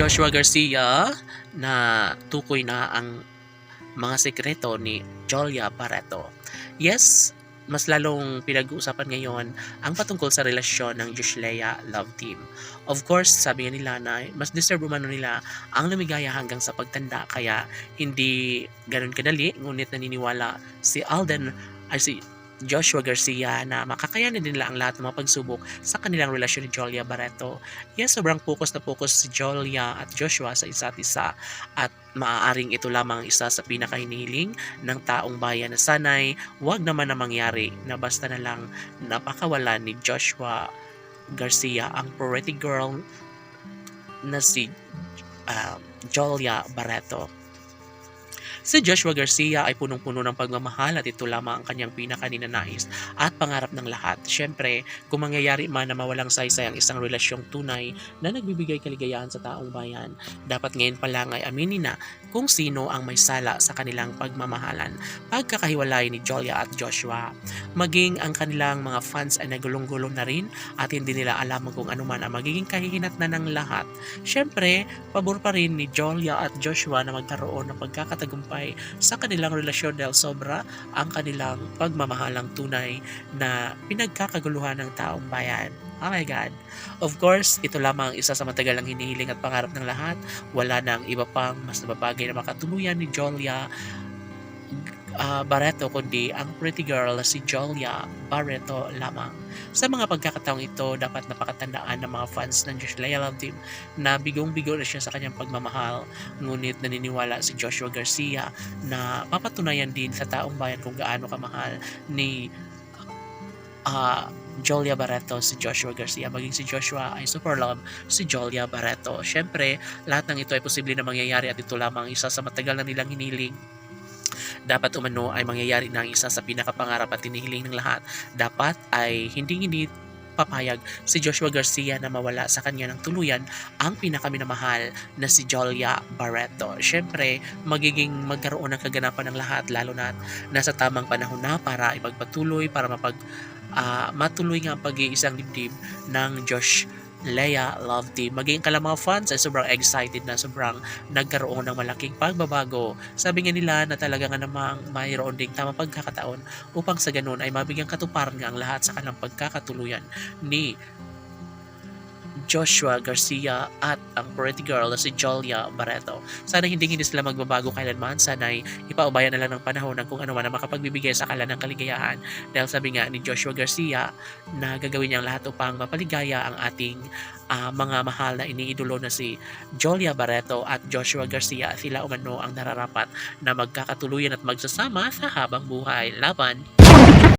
Joshua Garcia na tukoy na ang mga sekreto ni Jolia Barreto. Yes, mas lalong pinag-uusapan ngayon ang patungkol sa relasyon ng Josh-Leia Love Team. Of course, sabi nga nila na mas deserve umano nila ang lumigaya hanggang sa pagtanda kaya hindi ganun kadali, ngunit naniniwala si Alden ay si Joshua Garcia na makakayanin nila ang lahat ng mga pagsubok sa kanilang relasyon ni Jolia Barreto. Yes, sobrang focus na focus si Jolia at Joshua sa isa't isa at maaaring ito lamang isa sa pinakahinihiling ng taong bayan na sanay wag naman na mangyari na basta na lang napakawalan ni Joshua Garcia ang pretty girl na si Jolia Barreto. Si Joshua Garcia ay punong-puno ng pagmamahal at ito lamang ang kanyang pinakaninanais at pangarap ng lahat. Siyempre, kung mangyayari man na mawalang saysay ang isang relasyong tunay na nagbibigay kaligayahan sa taong bayan, dapat ngayon pa lang ay aminin na kung sino ang may sala sa kanilang pagmamahalan. Pagkakahiwalay ni Jolia at Joshua, maging ang kanilang mga fans ay nagulong-gulong na rin at hindi nila alam kung ano man ang magiging kahihinatnan ng lahat. Siyempre, pabor pa rin ni Jolia at Joshua na magkaroon ng pagkakatagumpay sa kanilang relasyon dahil sobra ang kanilang pagmamahalang tunay na pinagkakaguluhan ng taong bayan. Oh my God. Of course, ito lamang isa sa matagal ang hinihiling at pangarap ng lahat. Wala nang iba pang mas nababagay na makatuluyan ni Jolia Barreto kundi ang pretty girl si Jolia Barreto lamang. Sa mga pagkakataong ito, dapat napakatandaan ng mga fans ng Josh-Leia Love Team na bigong-bigo na siya sa kanyang pagmamahal. Ngunit naniniwala si Joshua Garcia na papatunayan din sa taong bayan kung gaano kamahal ni Jolia Barreto si Joshua Garcia. Maging si Joshua ay super love si Jolia Barreto. Siyempre, lahat ng ito ay posible na mangyayari at ito lamang isa sa matagal na nilang hiniling. Dapat umano ay mangyayari na ang isa sa pinakapangarap at tinihiling ng lahat. Dapat ay hindi papayag si Joshua Garcia na mawala sa kanya ng tuluyan ang pinakaminamahal na si Jolia Barreto. Siyempre, magkaroon ng kaganapan ng lahat lalo na nasa tamang panahon na para ipagpatuloy, para matuloy nga ang pag-iisang dibdib ng Josh-Leia Love Team. Maging ka lang mga fans ay sobrang excited na sobrang nagkaroon ng malaking pagbabago. Sabi nga nila na talaga nga namang mayroon ding tamang pagkakataon upang sa ganun ay mabigyang katuparan nga ang lahat sa kanilang pagkakatuluyan ni Joshua Garcia at ang pretty girl na si Jolia Barreto. Sana hindi sila magbabago kailanman. Sana ay ipaubayan na lang ng panahon ng kung ano man ang makapagbibigay sa kanila ng kaligayahan. Dahil sabi nga ni Joshua Garcia na gagawin niyang lahat upang mapaligaya ang ating mga mahal na iniidolo na si Jolia Barreto at Joshua Garcia. Sila umano ang nararapat na magkakatuluyan at magsasama sa habang buhay. Laban!